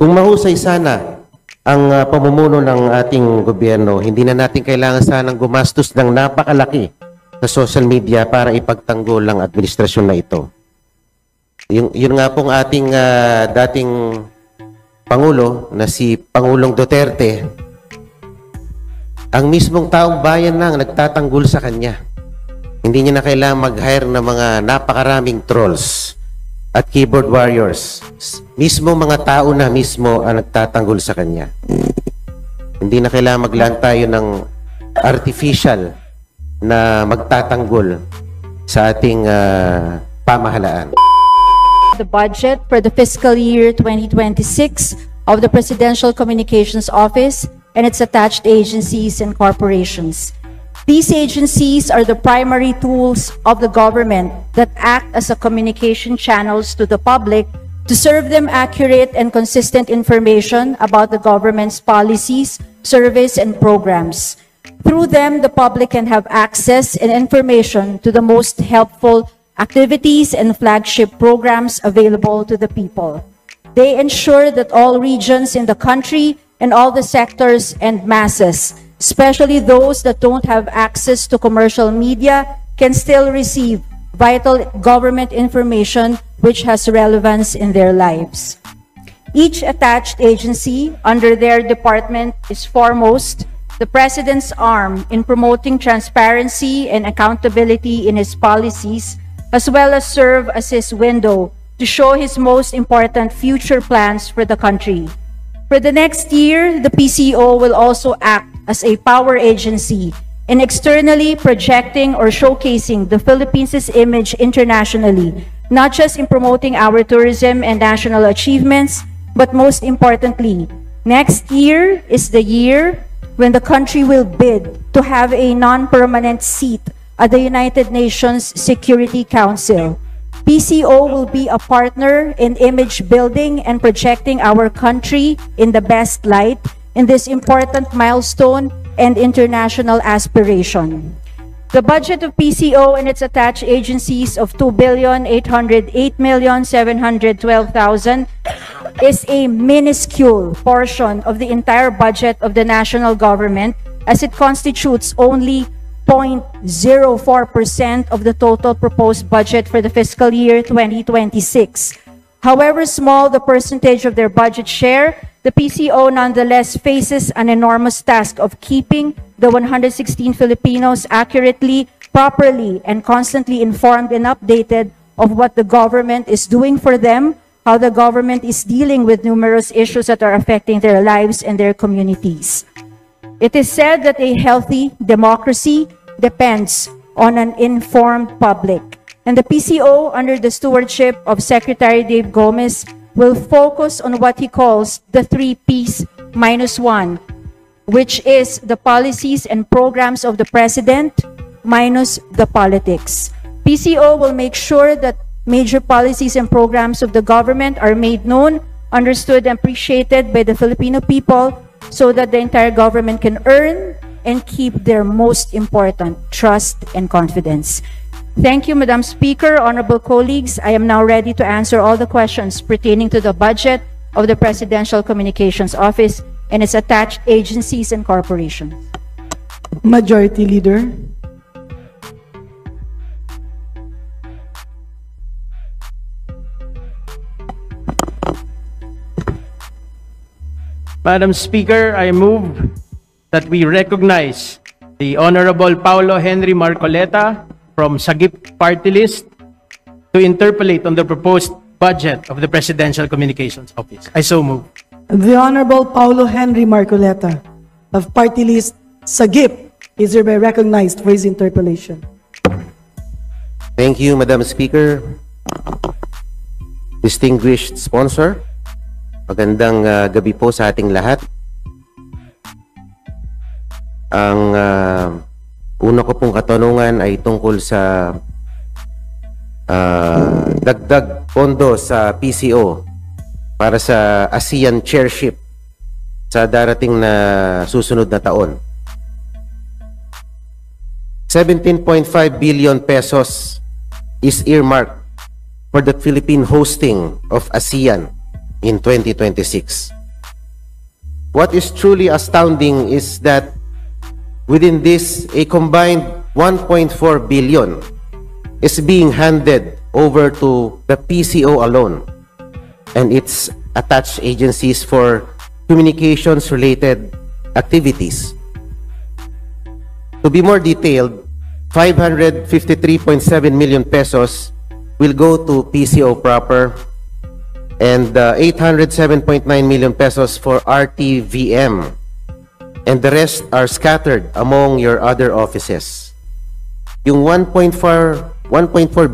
Kung mahusay sana ang pamumuno ng ating gobyerno, hindi na natin kailangan sanang gumastos ng napakalaki sa social media para ipagtanggol ang administrasyon na ito. Yun nga pong ating dating Pangulo na si Pangulong Duterte, ang mismong taong bayan na ang nagtatanggol sa kanya. Hindi niya na kailangan mag-hire ng mga napakaraming trolls at keyboard warriors. Mismo mga tao na mismo ang nagtatanggol sa kanya. Hindi na kailangan maglaan tayo ng artificial na magtatanggol sa ating pamahalaan. The budget for the fiscal year 2026 of the Presidential Communications Office and its attached agencies and corporations. These agencies are the primary tools of the government that act as a communication channels to the public to serve them accurate and consistent information about the government's policies, service, and programs. Through them, the public can have access and information to the most helpful activities and flagship programs available to the people. They ensure that all regions in the country and all the sectors and masses, especially those that don't have access to commercial media, can still receive vital government information which has relevance in their lives. Each attached agency under their department is foremost the President's arm in promoting transparency and accountability in his policies, as well as serve as his window to show his most important future plans for the country. For the next year, the PCO will also act as a power agency in externally projecting or showcasing the Philippines' image internationally, not just in promoting our tourism and national achievements, but most importantly, next year is the year when the country will bid to have a non-permanent seat at the United Nations Security Council. PCO will be a partner in image building and projecting our country in the best light in this important milestone and international aspiration. The budget of PCO and its attached agencies of 2,808,712,000 is a minuscule portion of the entire budget of the national government, as it constitutes only 0.04% of the total proposed budget for the fiscal year 2026. However small the percentage of their budget share, the PCO nonetheless faces an enormous task of keeping the 116 Filipinos accurately, properly, and constantly informed and updated of what the government is doing for them, how the government is dealing with numerous issues that are affecting their lives and their communities. It is said that a healthy democracy depends on an informed public. And the PCO, under the stewardship of Secretary Dave Gomez, will focus on what he calls the 3 Ps minus 1, which is the policies and programs of the President minus the politics. PCO will make sure that major policies and programs of the government are made known, understood, and appreciated by the Filipino people so that the entire government can earn and keep their most important trust and confidence. Thank you, Madam Speaker, honorable colleagues. I am now ready to answer all the questions pertaining to the budget of the Presidential Communications Office and its attached agencies and corporations. Majority Leader. Madam Speaker, I move that we recognize the Honorable Paulo Henry Marcoleta from Sagip Party List to interpolate on the proposed budget of the Presidential Communications Office. I so move. The Honorable Paulo Henry Marcoleta of Party List Sagip is hereby recognized for his interpellation. Thank you, Madam Speaker. Distinguished sponsor, magandang gabi po sa ating lahat. Ang una ko pong katanungan ay tungkol sa dagdag pondo sa PCO para sa ASEAN chairship sa darating na susunod na taon. 17.5 billion pesos is earmarked for the Philippine hosting of ASEAN in 2026. What is truly astounding is that within this, a combined 1.4 billion is being handed over to the PCO alone and its attached agencies for communications-related activities. To be more detailed, 553.7 million pesos will go to PCO proper and 807.9 million pesos for RTVM, and the rest are scattered among your other offices. Yung 1.4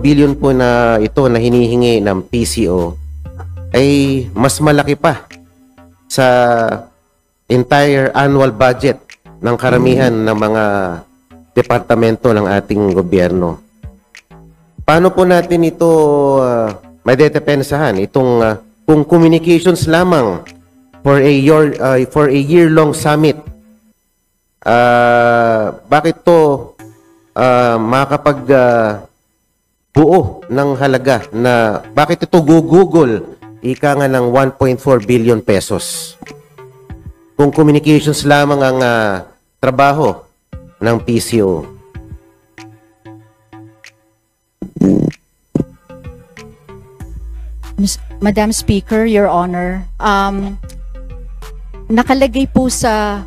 billion po na ito na hinihingi ng PCO ay mas malaki pa sa entire annual budget ng karamihan ng mga departamento ng ating gobyerno. Paano po natin ito madedepensahan? Itong kung communications lamang for a year-long summit, bakit to makakapag buo ng halaga na bakit ito gugugol ika nga ng 1.4 billion pesos? Kung communications lamang ang trabaho ng PCO. Madam Speaker, Your Honor, nakalagay po sa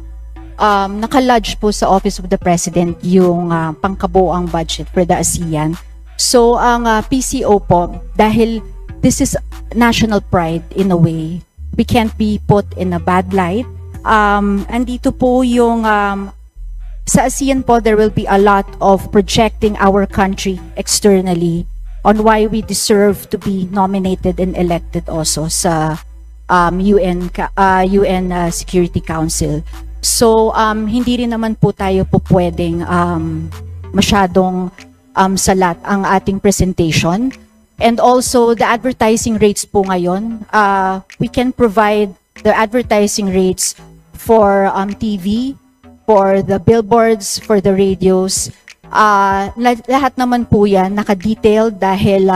nakalodge po sa Office of the President yung pangkabuoang budget for the ASEAN. So ang PCO po, dahil this is national pride in a way, we can't be put in a bad light. Andito po yung sa ASEAN po, there will be a lot of projecting our country externally on why we deserve to be nominated and elected also sa UN Security Council. So hindi rin naman po tayo po pwedeng masyadong salat ang ating presentation. And also the advertising rates po ngayon, we can provide the advertising rates for TV, for the billboards, for the radios. Lahat naman po yan naka-detail dahil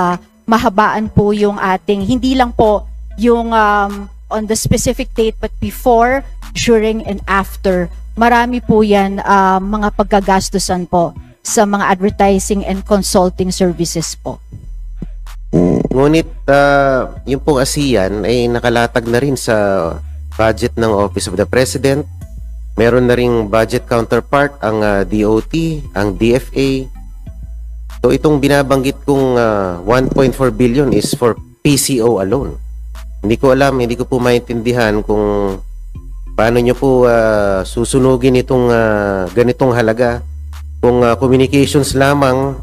mahabaan po yung ating, hindi lang po yung on the specific date but before, during, and after. Marami po yan mga paggagastusan po sa mga advertising and consulting services po. Ngunit yung pong ASEAN ay nakalatag na rin sa budget ng Office of the President. Meron na ring budget counterpart ang DOT, ang DFA. So itong binabanggit kong 1.4 billion is for PCO alone. Hindi ko alam, hindi ko po maintindihan kung paano nyo po susunugin itong ganitong halaga. Kung communications lamang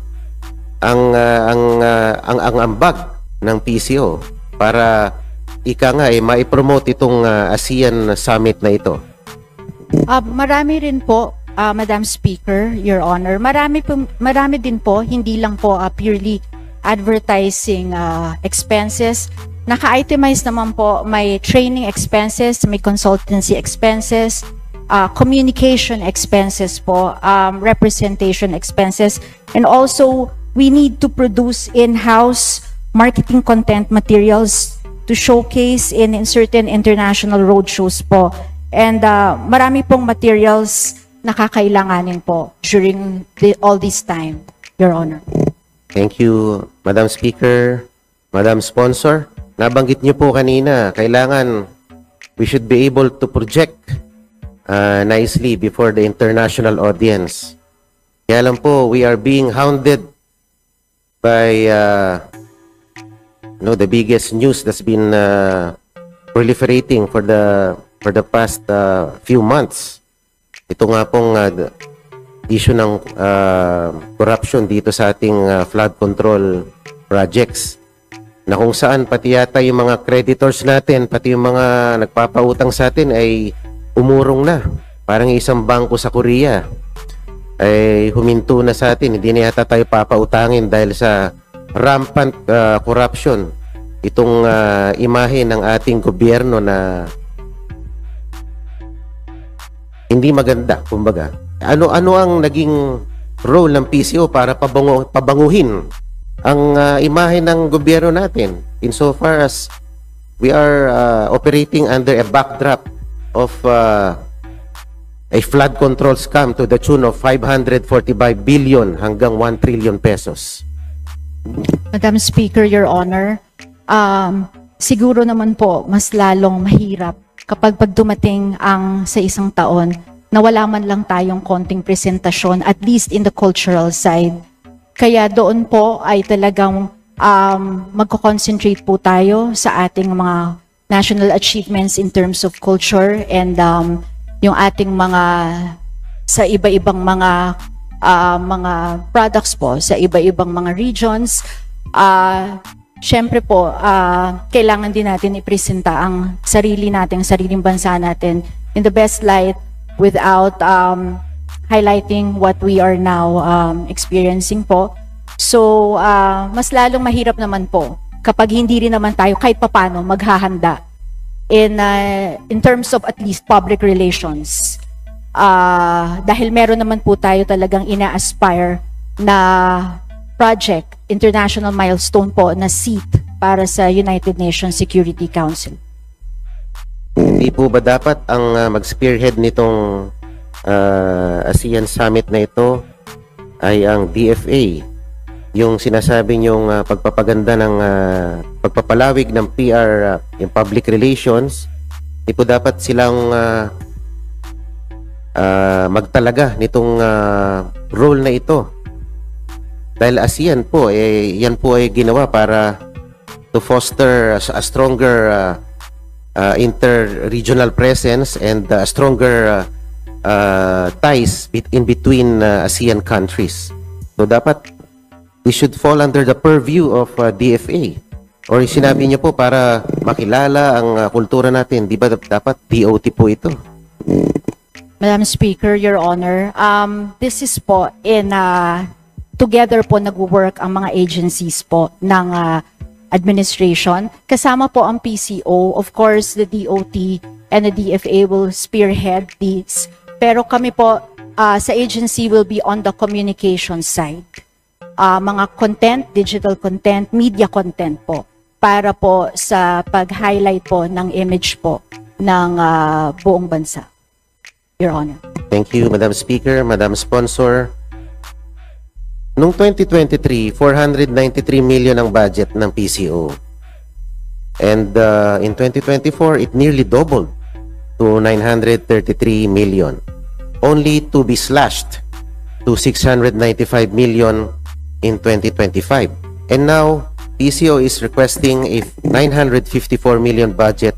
ang ambag ng PCO para ika nga maipromote itong ASEAN Summit na ito. Marami rin po, Madam Speaker, Your Honor. Marami din po, hindi lang po purely advertising expenses. Naka-itemize naman po, may training expenses, may consultancy expenses, communication expenses po, representation expenses, and also we need to produce in-house marketing content materials to showcase in certain international roadshows po. And marami pong materials na kakailanganin po during all this time, Your Honor. Thank you, Madam Speaker, Madam Sponsor. Nabanggit niyo po kanina, kailangan we should be able to project nicely before the international audience. Kaya lang po, we are being hounded by the biggest news that's been proliferating for the past few months. Ito nga pong issue ng corruption dito sa ating flood control projects, na kung saan pati yata yung mga creditors natin, pati yung mga nagpapautang sa atin ay umurong na. Parang isang bangko sa Korea ay huminto na sa atin. Hindi na yata tayo papautangin dahil sa rampant corruption. Itong imahe ng ating gobyerno na hindi maganda, kumbaga. Ano ang naging role ng PCO para pabanguhin ang imahe ng gobyerno natin insofar as we are operating under a backdrop of a flood control scam to the tune of 545 billion hanggang 1 trillion pesos. Madam Speaker, Your Honor, siguro naman po mas lalong mahirap kapag dumating ang sa isang taon na wala man lang tayong konting presentasyon, at least in the cultural side. Kaya doon po ay talagang magko-concentrate po tayo sa ating mga national achievements in terms of culture and yung ating mga sa iba-ibang mga products po sa iba-ibang mga regions. Syempre po, kailangan din natin ipresenta ang sariling bansa natin in the best light without highlighting what we are now experiencing po. So, mas lalong mahirap naman po kapag hindi rin naman tayo kahit papano maghahanda in terms of at least public relations. Dahil meron naman po tayo talagang ina-aspire na project, international milestone po na seat para sa United Nations Security Council. Hindi po ba dapat ang mag-spearhead nitong ASEAN Summit na ito ay ang DFA? Yung sinasabi niyong pagpapaganda ng pagpapalawig ng PR in public relations, hindi po dapat silang magtalaga nitong role na ito? Dahil ASEAN po, yan po ay ginawa para to foster a stronger inter-regional presence and stronger ties in between ASEAN countries. So dapat we should fall under the purview of DFA. Or sinabi niyo po para makilala ang kultura natin, di ba dapat DOT po ito? Madam Speaker, Your Honor, this is po together po nag-work ang mga agencies po ng administration. Kasama po ang PCO, of course, the DOT and the DFA will spearhead these. Pero kami po sa agency will be on the communication side. Mga content, digital content, media content po para po sa pag-highlight po ng image po ng buong bansa. Your Honor. Thank you, Madam Speaker, Madam Sponsor. Noong 2023, 493 million ang budget ng PCO. And in 2024, it nearly doubled to 933 million. Only to be slashed to 695 million in 2025. And now, PCO is requesting a 954 million budget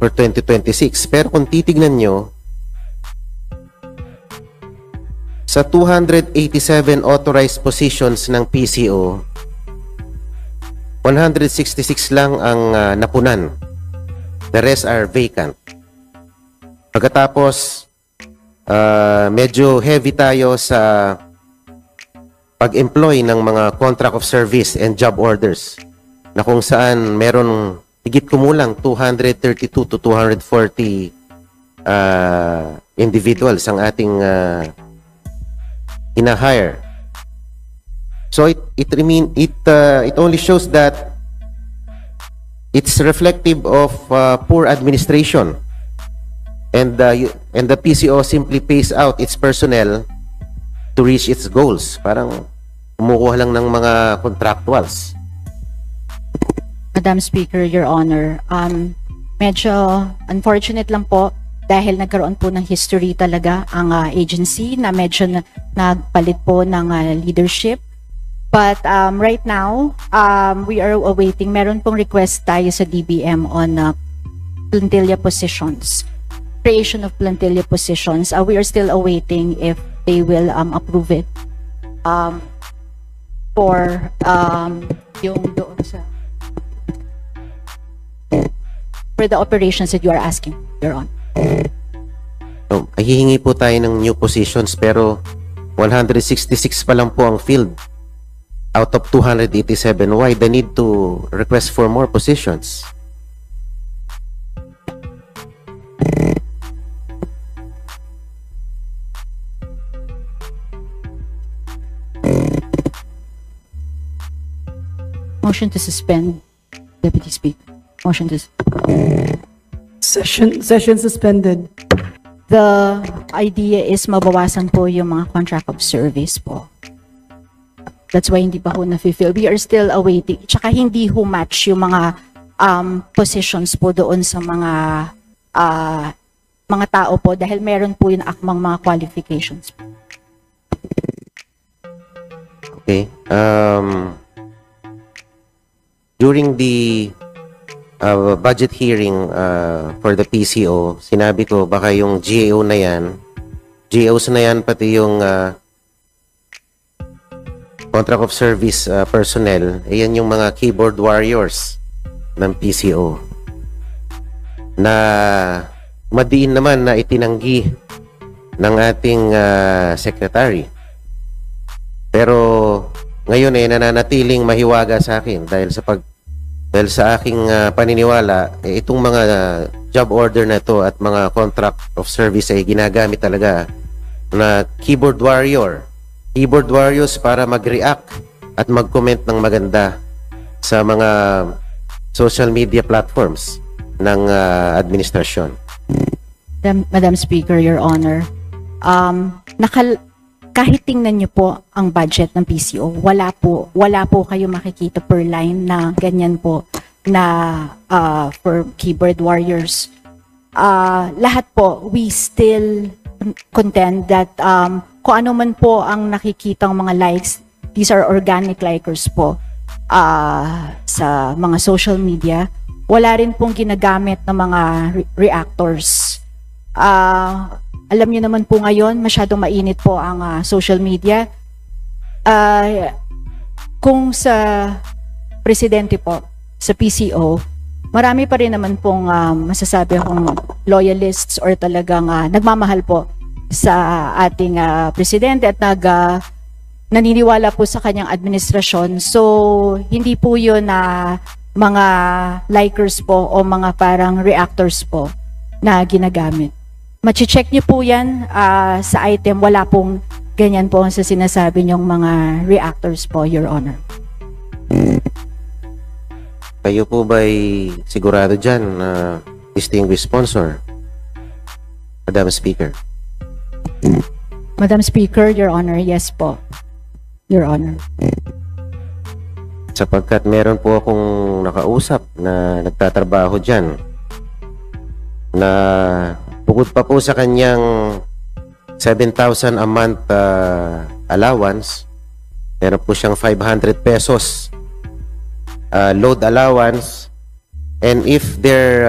for 2026. Pero kung titignan nyo, sa 287 authorized positions ng PCO, 166 lang ang napunan. The rest are vacant. Pagkatapos, medyo heavy tayo sa pag-employ ng mga contract of service and job orders na kung saan meron higit kumulang 232 to 240 individuals ang ating ina-hire. So it only shows that it's reflective of poor administration, and the PCO simply pays out its personnel to reach its goals. Parang kumukuha lang ng mga contractuals. Madam Speaker, Your Honor, medyo unfortunate lang po dahil nagkaroon po ng history talaga ang agency na medyo nagpalit po ng leadership. But right now, we are awaiting, meron pong request tayo sa DBM on plantilla positions, creation of plantilla positions. We are still awaiting if they will approve it for yung doon sa for the operations that you are asking, Your Honor. So, hihingi po tayo ng new positions pero 166 pa lang po ang field out of 287. Why the need to request for more positions? Motion to suspend, Deputy Speaker. Motion to... Session suspended. The idea is mabawasan po yung mga contract of service po. That's why hindi pa ho na-fulfill. We are still awaiting. Tsaka hindi ho match yung mga positions po doon sa mga tao po dahil meron po yung akmang mga qualifications. Okay. During the budget hearing for the PCO, sinabi ko baka yung GAO na yan, GAOs na yan pati yung contract of service personnel, ayan yung mga keyboard warriors ng PCO na madiin naman na itinanggi ng ating secretary. Pero ngayon ay nananatiling mahiwaga sa akin dahil sa aking paniniwala, itong mga job order na ito at mga contract of service ay ginagamit talaga na keyboard warriors para mag-react at mag-comment ng maganda sa mga social media platforms ng administrasyon. Madam Speaker, Your Honor, kahit tingnan niyo po ang budget ng PCO, wala po kayo makikita per line na ganyan po na for keyboard warriors. Lahat po, we still contend that kung ano man po ang nakikitang mga likes, these are organic likers po sa mga social media. Wala rin pong ginagamit ng mga reactors. Alam niyo naman po ngayon, masyadong mainit po ang social media. Kung sa presidente po, sa PCO, marami pa rin naman pong masasabi akong loyalists or talagang nagmamahal po sa ating presidente at naniniwala po sa kanyang administrasyon. So, hindi po yun mga likers po o mga parang reactors po na ginagamit. Machi-check niyo po yan sa item. Wala pong ganyan po sa sinasabi niyong mga reactors po, Your Honor. Kayo po ba'y sigurado dyan na distinguished sponsor? Madam Speaker. Madam Speaker, Your Honor, yes po. Your Honor. Sapagkat meron po akong nakausap na nagtatrabaho dyan na bukod pa po sa kanyang 7,000 a month allowance, meron po siyang 500 pesos load allowance, and if their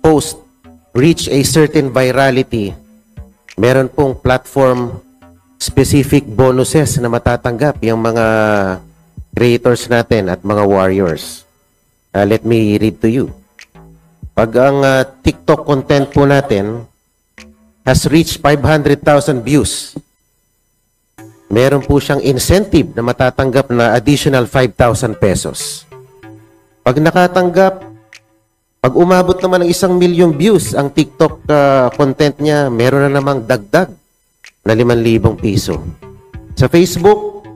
post reach a certain virality, meron pong platform specific bonuses na matatanggap yung mga creators natin at mga warriors. Let me read to you. Pag ang TikTok content po natin has reached 500,000 views, meron po siyang incentive na matatanggap na additional 5,000 pesos. Pag umabot naman ng 1 million views ang TikTok content niya, meron na namang dagdag na 5,000 piso. Sa Facebook,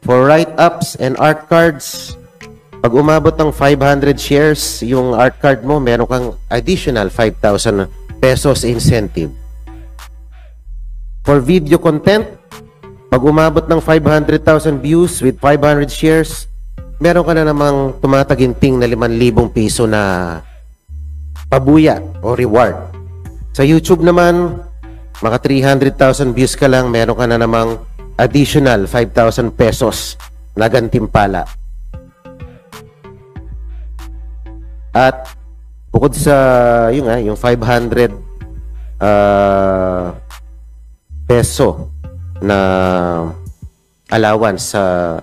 for write-ups and art cards, pag umabot ng 500 shares yung art card mo, meron kang additional 5,000 pesos incentive. For video content, pag umabot ng 500,000 views with 500 shares, meron ka na namang tumataginting na 5,000 piso na pabuya o reward. Sa YouTube naman, maka 300,000 views ka lang, meron ka na namang additional 5,000 pesos na gantimpala. At bukod sa yung 500 peso na allowance sa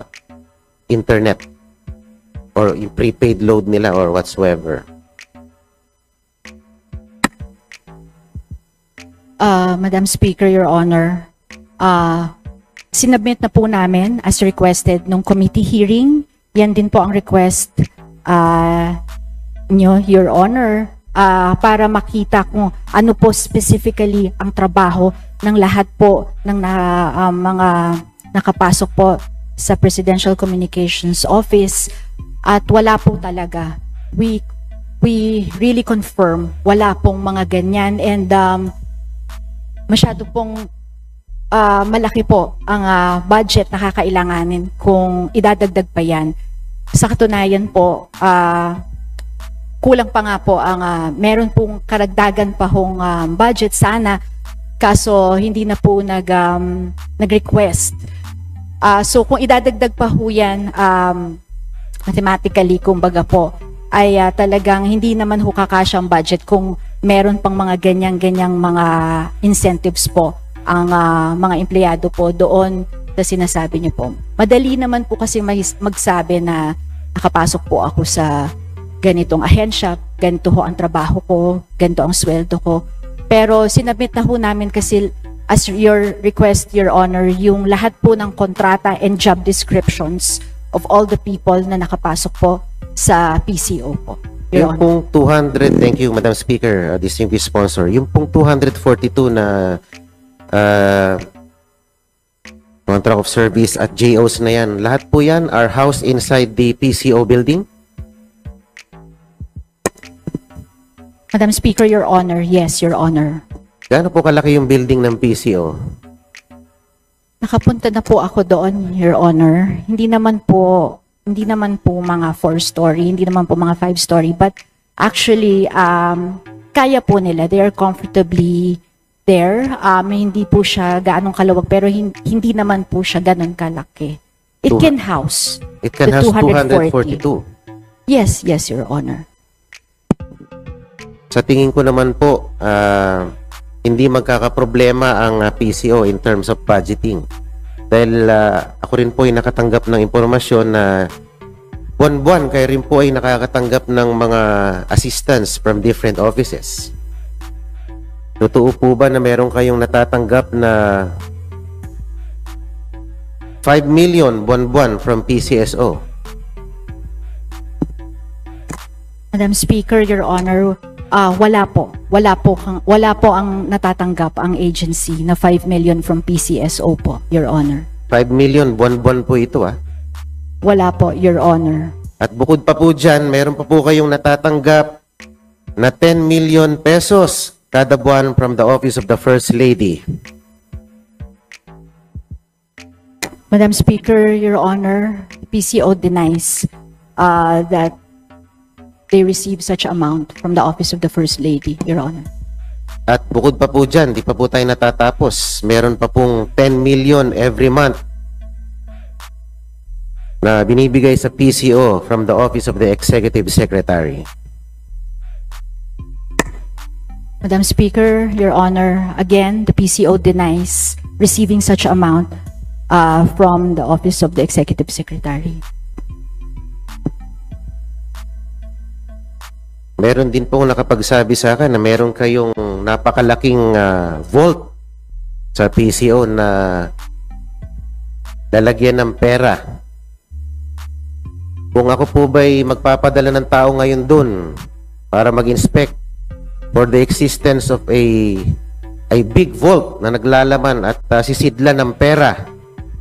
internet or yung prepaid load nila or whatsoever. Madam Speaker, Your Honor, sinubmit na po namin as requested nung committee hearing. Yan din po ang request nyo, Your Honor, para makita kung ano po specifically ang trabaho ng lahat po ng mga nakapasok po sa Presidential Communications Office. At wala po talaga. We really confirm wala pong mga ganyan, and masyado pong malaki po ang budget na kakailanganin kung idadagdag pa yan. Sa katunayan po, kulang pa nga po ang meron pong karagdagan pa hong budget sana, kaso hindi na po nag-request. So kung idadagdag pa ho yan, mathematically, kumbaga po, ay talagang hindi naman ho kakasyang budget kung meron pang mga ganyang mga incentives po ang mga empleyado po doon sa sinasabi niyo po. Madali naman po kasi magsabi na nakapasok po ako sa ganitong ahensya, ganito ho ang trabaho ko, ganito ang sweldo ko. Pero sinabit na ho namin kasi, as your request, Your Honor, yung lahat po ng kontrata and job descriptions of all the people na nakapasok po sa PCO po, Your Yung Honor. pong 200, thank you, Madam Speaker, distinguished sponsor. Yung pong 242 na contract of service at JOs na yan, lahat po yan are housed inside the PCO building? Madam Speaker, Your Honor, yes, Your Honor. Gaano po kalaki yung building ng PCO? Nakapunta na po ako doon, Your Honor. Hindi naman po mga 4-story, hindi naman po mga 5-story, but actually, kaya po nila. They are comfortably there. Hindi po siya gaanong kalawag, pero hindi naman po siya ganun kalaki. It can house It can the house 240. 242. Yes, Your Honor. Sa tingin ko naman po, hindi magkakaproblema ang PCO in terms of budgeting. Dahil ako rin po ay nakatanggap ng impormasyon na buwan-buwan kayo rin po ay nakakatanggap ng mga assistance from different offices. Totoo po ba na meron kayong natatanggap na 5 million buwan-buwan from PCSO? Madam Speaker, Your Honor, wala po ang natatanggap ang agency na 5 million from PCSO po, Your Honor. 5 million buwan-buwan po ito Wala po, Your Honor. At bukod pa po dyan, meron pa po kayong natatanggap na 10 million pesos kada buwan from the Office of the First Lady. Madam Speaker, Your Honor, PCO denies that they receive such amount from the Office of the First Lady, Your Honor. At bukod pa po dyan, di pa po tayo natatapos. Meron pa pong 10 million every month na binibigay sa PCO from the Office of the Executive Secretary. Madam Speaker, Your Honor, again, the PCO denies receiving such amount from the Office of the Executive Secretary. Meron din pong nakapagsabi sa akin na meron kayong napakalaking vault sa PCO na lalagyan ng pera. Kung ako po ba'y magpapadala ng tao ngayon dun para mag-inspect for the existence of a big vault na naglalaman at sisidlan ng pera,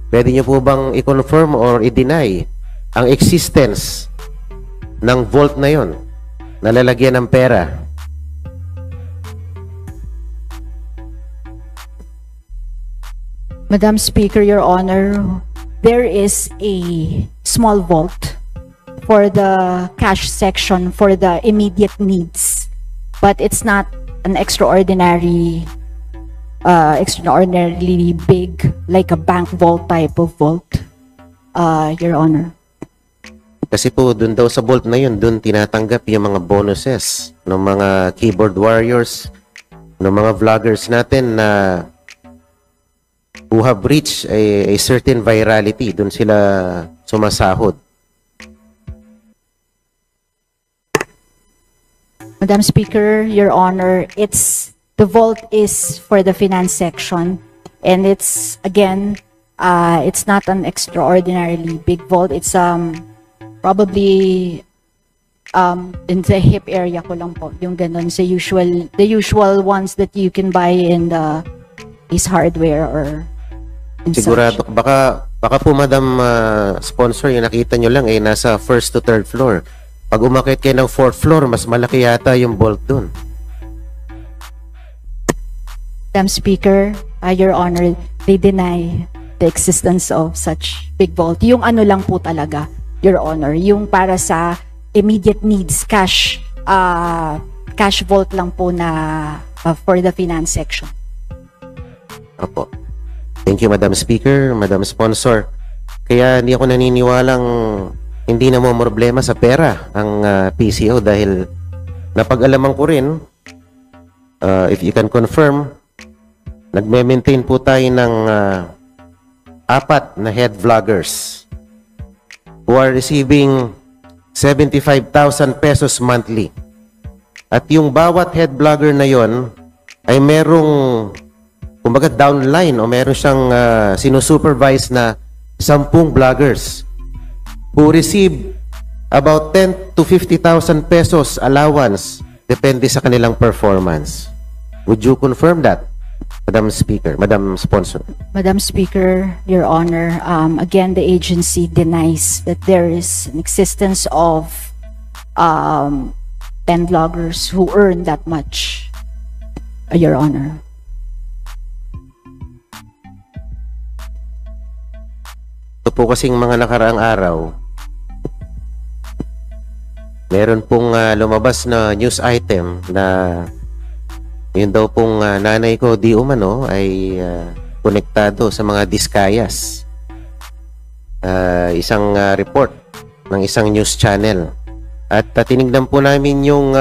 pwede nyo po bang i-confirm or i-deny ang existence ng vault na yon na lalagyan ng pera? Madam Speaker, Your Honor, there is a small vault for the cash section for the immediate needs, but it's not an extraordinarily big, like a bank vault type of vault, Your Honor. Kasi po dun daw sa vault na yun, dun tinatanggap yung mga bonuses ng mga keyboard warriors, ng mga vloggers natin na who have reached a certain virality. Dun sila sumasahod. Madam Speaker, Your Honor, the vault is for the finance section, and it's, again, it's not an extraordinarily big vault. It's probably in the hip area ko lang po, yung ganun, the usual ones that you can buy in the Ace Hardware or in Sigurado, such. baka Baka po, Madam Sponsor, yung nakita nyo lang, nasa first to third floor. Pag umakit kayo ng fourth floor, mas malaki yata yung bolt dun. Madam Speaker, Your Honor, they deny the existence of such big vault. Yung ano lang po talaga, Your Honor, yung para sa immediate needs, cash vault lang po na for the finance section. Opo. Thank you, Madam Speaker, Madam Sponsor. Kaya hindi ako naniniwalang hindi na mo problema sa pera ang PCO dahil napag-alaman ko rin, if you can confirm, nagme-maintain po tayo ng 4 na head vloggers who are receiving 75,000 pesos monthly. At yung bawat head vlogger na yon ay merong kumbaga downline o meron siyang sinusupervise na 10 vloggers who receive about 10 to 50,000 pesos allowance depende sa kanilang performance. Would you confirm that, Madam Speaker, Madam Sponsor? Madam Speaker, Your Honor, again, the agency denies that there is an existence of 10 vloggers who earn that much, Your Honor. Ito po kasing mga nakaraang araw, meron pong lumabas na news item na yun daw pong nanay ko di umano ay konektado sa mga diskayas. Isang report ng isang news channel. At tinignan po namin yung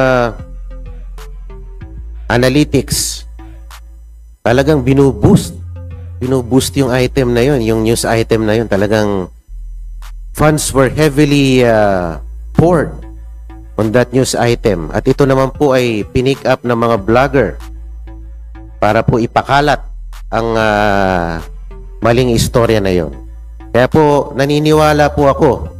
analytics. Talagang binuboost yung item na yun, yung news item na yun. Talagang funds were heavily poured on that news item. At ito naman po ay pinick up ng mga vlogger para po ipakalat ang maling istorya na yon. Kaya po naniniwala po ako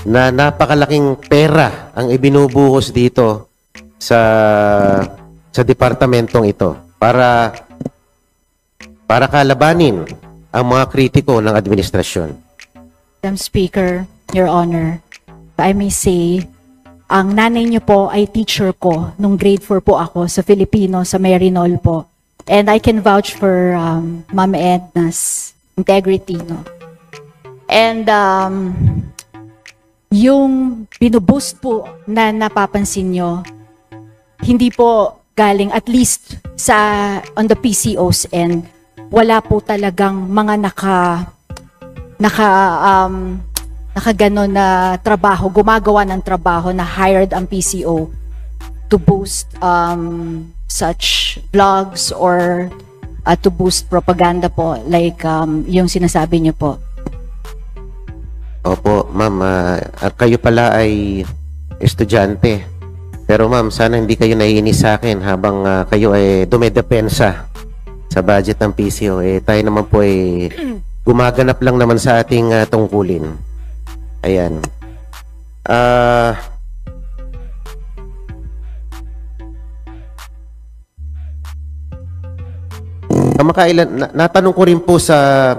na napakalaking pera ang ibinubuhos dito sa departamentong ito para kalabanin ang mga kritiko ng administrasyon. Madam Speaker, Your Honor, if I may say, ang nanay niyo po ay teacher ko nung grade 4 po ako sa Filipino, sa Marinol po. And I can vouch for Ma'am Edna's integrity, no? And yung binuboost po na napapansin nyo, hindi po galing at least on the PCO's end. Wala po talagang mga nakaganon na trabaho, gumagawa ng trabaho na hired ang PCO to boost such vlogs or to boost propaganda po like yung sinasabi niyo po. Opo, ma'am, kayo pala ay estudyante. Pero ma'am, sana hindi kayo naiinis sa akin habang kayo ay dumedepensa sa budget ng PCO. Tayo naman po ay gumaganap lang naman sa ating tungkulin. Ayan. Kamakailan, natanong ko rin po sa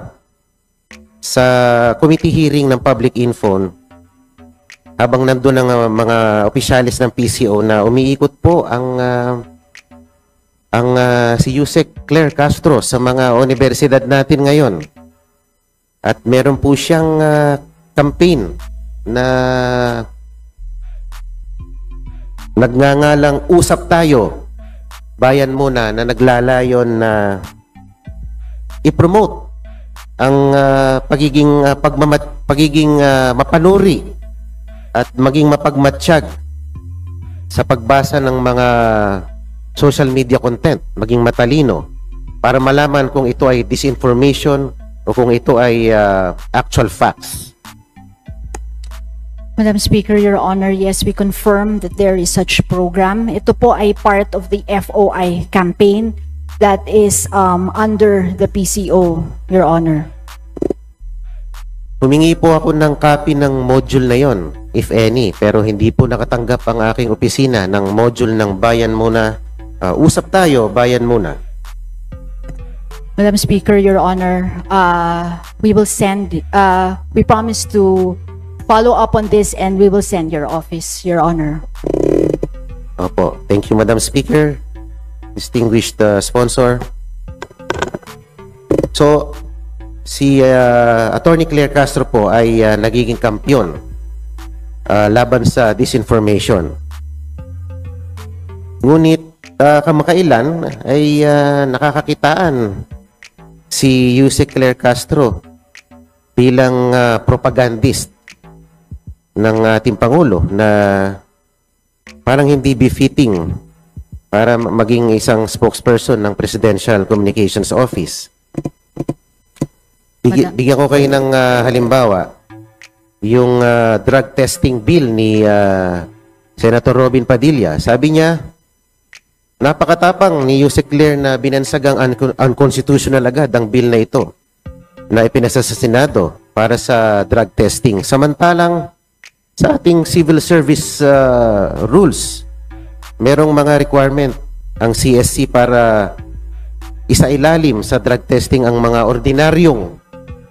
committee hearing ng public info habang nandun ang mga opisyalis ng PCO na umiikot po ang si Yusek Claire Castro sa mga universidad natin ngayon. At meron po siyang campaign na nagngangalang Usap Tayo, Bayan Muna, na naglalayon na i-promote ang pagiging mapanuri at maging mapagmatsyag sa pagbasa ng mga social media content, maging matalino para malaman kung ito ay disinformation o kung ito ay actual facts. Madam Speaker, Your Honor, yes, we confirm that there is such program. Ito po ay part of the FOI campaign that is under the PCO, Your Honor. Humingi po ako ng copy ng module na yon, if any, pero hindi po nakatanggap ang aking opisina ng module ng Bayan Muna. Usap Tayo, Bayan Muna. Madam Speaker, Your Honor, we will send, we promise to follow up on this and we will send your office, Your Honor. Opo. Thank you, Madam Speaker. Distinguished sponsor. So, si Attorney Claire Castro po ay nagiging kampiyon laban sa disinformation. Ngunit kamakailan ay nakakakitaan si Yusek Claire Castro bilang propagandist ng ating Pangulo na parang hindi befitting para maging isang spokesperson ng Presidential Communications Office. Bigyan ko kayo ng halimbawa, yung drug testing bill ni Senator Robin Padilla. Sabi niya, napakatapang ni Yusek Claire na binansagang unconstitutional agad ang bill na ito na ipinasa sa Senado para sa drug testing. Samantalang sa ating civil service rules, merong mga requirement ang CSC para isailalim sa drug testing ang mga ordinaryong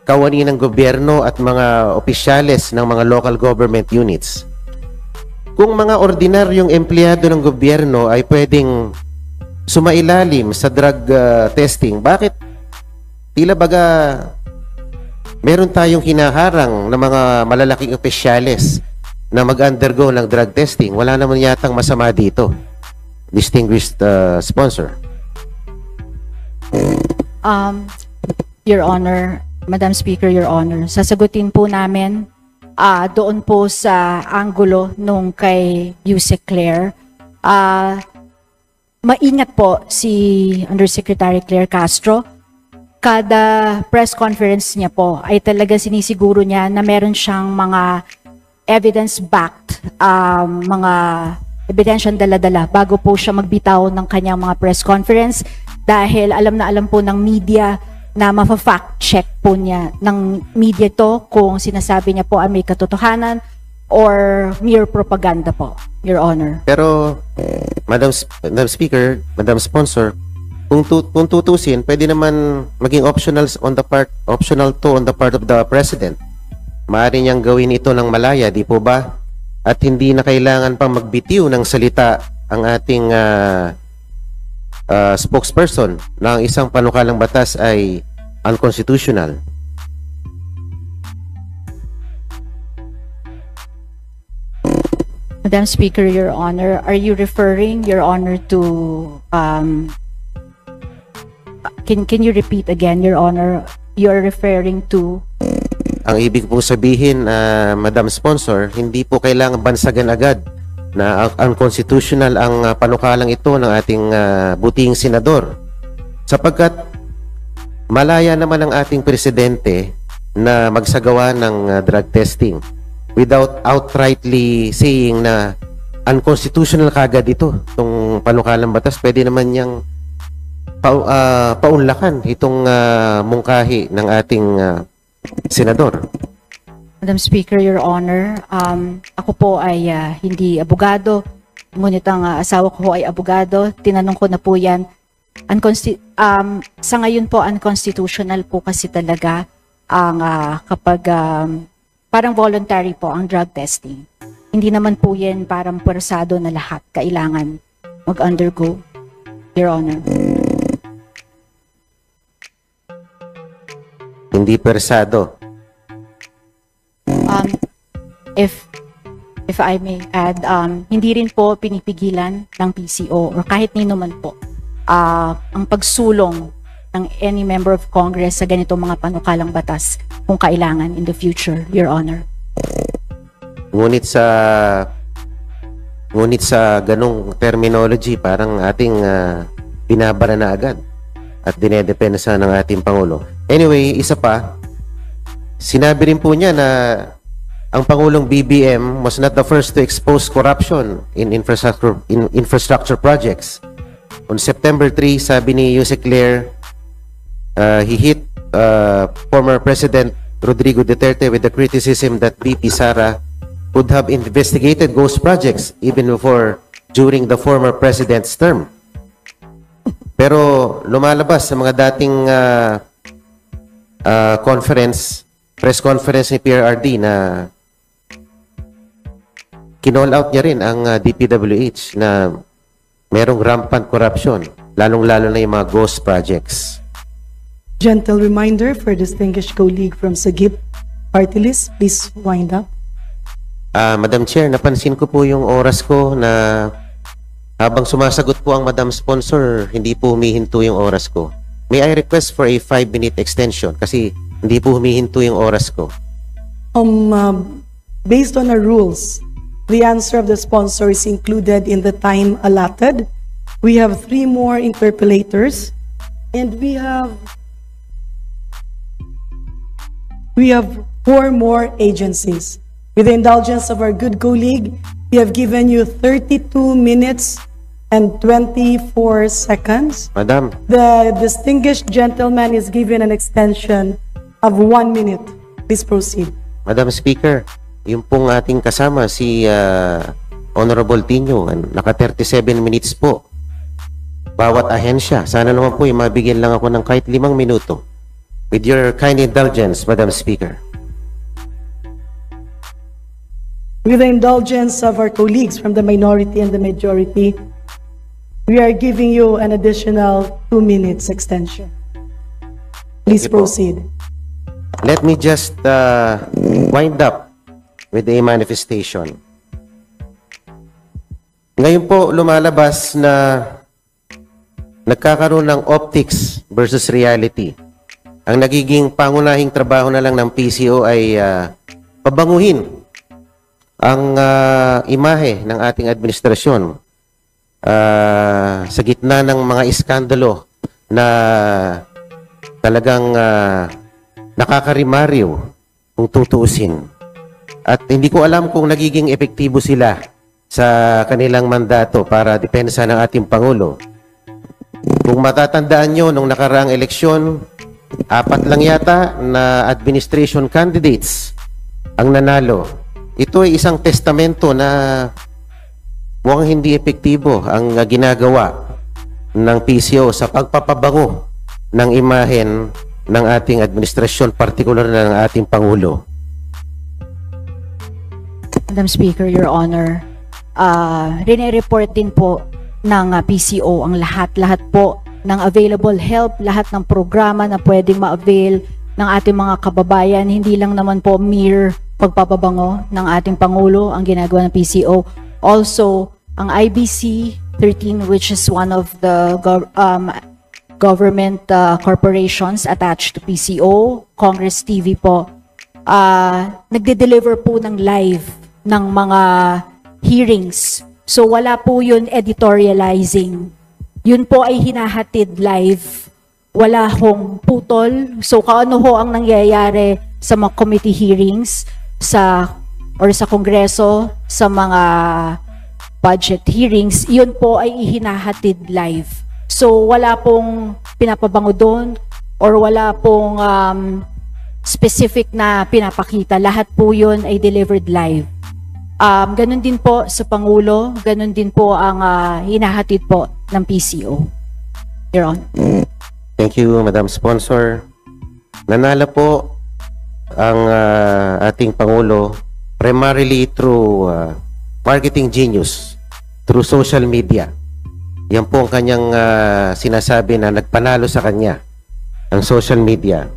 kawani ng gobyerno at mga opisyales ng mga local government units. Kung mga ordinaryong empleyado ng gobyerno ay pwedeng sumailalim sa drug testing, bakit tila baga meron tayong hinaharang na mga malalaking opisyales na mag-undergo ng drug testing? Wala naman yatang masama dito, distinguished sponsor. Your Honor, Madam Speaker, Your Honor, sasagutin po namin doon po sa anggulo nung kay Yusek Claire. Maingat po si Undersecretary Claire Castro. Kada press conference niya po ay talaga sinisiguro niya na meron siyang mga evidence-backed, mga ebidensyang dala-dala bago po siya magbitaw ng kanyang mga press conference, dahil alam na alam po ng media na mafa-fact check po niya ng media to kung sinasabi niya po ay may katotohanan or mere propaganda po, Your Honor. Pero, Madam Speaker, Madam Sponsor, kung tutusin, pwede naman maging optional on the part of the President. Maaari niyang gawin ito ng malaya, di po ba? At hindi na kailangan pang magbitiw ng salita ang ating spokesperson na ang isang panukalang batas ay unconstitutional. Madam Speaker, Your Honor, are you referring, Your Honor, to can you repeat again, Your Honor? You're referring to Ang ibig pong sabihin, Madam Sponsor, hindi po kailangan bansagan agad na unconstitutional ang panukalang ito ng ating butihing senador. Sapagkat malaya naman ang ating presidente na magsagawa ng drug testing without outrightly saying na unconstitutional kagad ito. Itong panukalang batas, pwede naman niyang paunlakan itong mungkahi ng ating senador. Madam Speaker, Your Honor, ako po ay hindi abogado, ngunit ang asawa ko ay abogado. Tinanong ko na po yan. Sa ngayon po, unconstitutional po kasi talaga ang kapag parang voluntary po ang drug testing. Hindi naman po yan parang persado na lahat kailangan mag-undergo, Your Honor. Hindi persado. If I may add, hindi rin po pinipigilan ng PCO or kahit nino man po ang pagsulong ng any member of Congress sa ganitong mga panukalang batas kung kailangan in the future, Your Honor. Ngunit sa ganong terminology, parang ating binabara na agad at dinedepensa ng ating Pangulo. Anyway, isa pa, sinabi rin po niya na ang Pangulong BBM was not the first to expose corruption in infrastructure projects. On September 3, sabi ni Yusek Claire, he hit former President Rodrigo Duterte with the criticism that VP Sara would have investigated ghost projects even during the former president's term. Pero lumalabas sa mga dating press conference ni PRRD na kinall out niya rin ang DPWH na merong rampant corruption, lalong-lalo na yung mga ghost projects. Gentle reminder for distinguished colleague from Sagip Party List, please wind up. Madam Chair, napansin ko po yung oras ko na habang sumasagot po ang Madam Sponsor, hindi po humihinto yung oras ko. May I request for a 5-minute extension kasi hindi po humihinto yung oras ko. Based on our rules, the answer of the sponsor is included in the time allotted. We have 3 more interpellators, and we have 4 more agencies. With the indulgence of our good colleague, we have given you 32 minutes and 24 seconds. Madam, The distinguished gentleman is given an extension of 1 minute. Please proceed. Madam Speaker, yung pong ating kasama, si Honorable Tino, naka 37 minutes po. Bawat ahensya. Sana naman po mabigyan lang ako ng kahit 5 minuto. With your kind indulgence, Madam Speaker. With the indulgence of our colleagues from the minority and the majority, we are giving you an additional 2 minutes extension. Please Thank you po. proceed. Let me just wind up with a manifestation. Ngayon po lumalabas na nagkakaroon ng optics versus reality. Ang nagiging pangunahing trabaho na lang ng PCO ay pabanguhin ang imahe ng ating administrasyon sa gitna ng mga iskandalo na talagang nakakarimaryo kung tutuusin. At hindi ko alam kung nagiging epektibo sila sa kanilang mandato para depensa ng ating Pangulo. Kung matatandaan nyo, nung nakaraang eleksyon, 4 lang yata na administration candidates ang nanalo. Ito ay isang testamento na mukhang hindi epektibo ang ginagawa ng PCO sa pagpapabango ng imahen ng ating administrasyon, partikular na ng ating Pangulo. Madam Speaker, Your Honor, rine-report din po ng PCO ang lahat po ng available help, lahat ng programa na pwedeng ma-avail ng ating mga kababayan. Hindi lang naman po mere pagpapabango ng ating Pangulo ang ginagawa ng PCO. Also, ang IBC 13, which is one of the government corporations attached to PCO, Congress TV po, nagde-deliver po ng live ng mga hearings. So wala po yun editorializing. Yun po ay hinahatid live. Wala hong putol. So kaano ho ang nangyayari sa mga committee hearings sa Kongreso, sa mga budget hearings, yun po ay ihinahatid live. So wala pong pinapabango doon or wala pong specific na pinapakita. Lahat po yun ay delivered live. Ganun din po sa Pangulo, ganun din po ang hinahatid po ng PCO. Your Honor. Thank you, Madam Sponsor. Nanalo po ang ating Pangulo primarily through marketing genius, through social media. Yan po ang kanyang sinasabi na nagpanalo sa kanya, ang social media.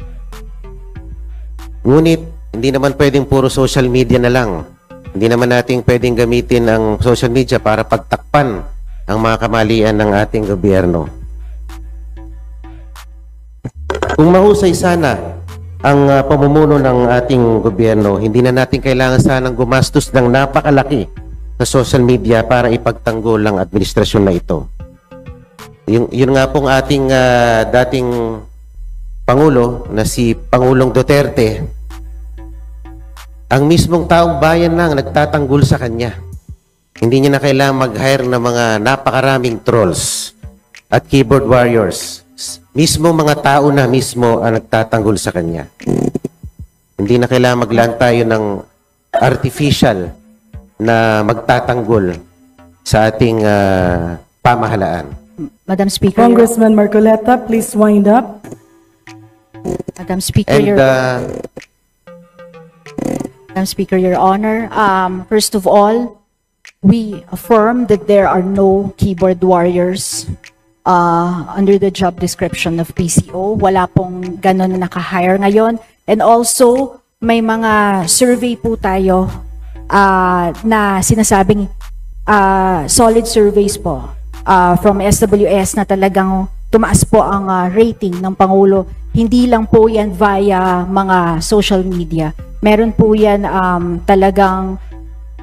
Ngunit, hindi naman pwedeng puro social media na lang. Hindi naman natin pwedeng gamitin ang social media para pagtakpan ang mga kamalian ng ating gobyerno. Kung mahusay sana ang pamumuno ng ating gobyerno, hindi na natin kailangan sanang gumastos ng napakalaki sa social media para ipagtanggol ang administrasyon na ito. Yun nga pong ating dating Pangulo na si Pangulong Duterte, ang mismong taong bayan lang nagtatanggol sa kanya. Hindi niya na kailangan mag-hire ng mga napakaraming trolls at keyboard warriors. Mismo mga tao na mismo ang nagtatanggol sa kanya. Hindi na kailangan maglaan tayo ng artificial na magtatanggol sa ating pamahalaan. Madam Speaker, Congressman Marcoleta, please wind up. Madam Speaker, And Madam Speaker, Your Honor, first of all, we affirm that there are no keyboard warriors under the job description of PCO. Wala pong ganon na naka-hire ngayon. And also, may mga survey po tayo na sinasabing solid surveys po from SWS na talagang tumaas po ang rating ng Pangulo. Hindi lang po yan via mga social media. Meron po yan talagang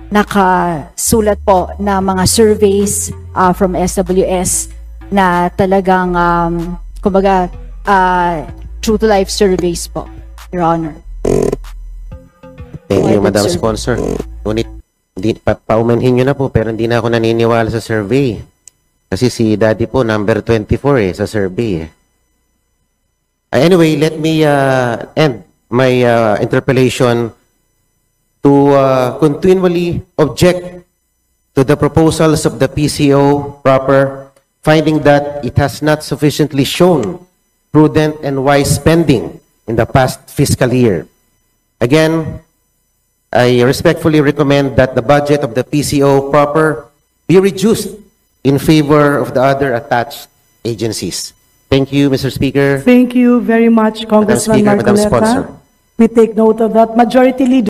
nakasulat po na mga surveys from SWS na talagang, kumbaga, true to life surveys po, Your Honor. thank you, Private Madam survey. Sponsor. Ngunit, paumanhin nyo na po, pero hindi na ako naniniwala sa survey. Kasi si Daddy po, number 24 sa survey. Anyway, let me end my interpellation to continually object to the proposals of the PCO proper, finding that it has not sufficiently shown prudent and wise spending in the past fiscal year. Again, I respectfully recommend that the budget of the PCO proper be reduced in favor of the other attached agencies. Thank you, Mr. Speaker. Thank you very much, Congressman Speaker, Madam Marcoleta. Sponsor. We take note of that. Majority Leader.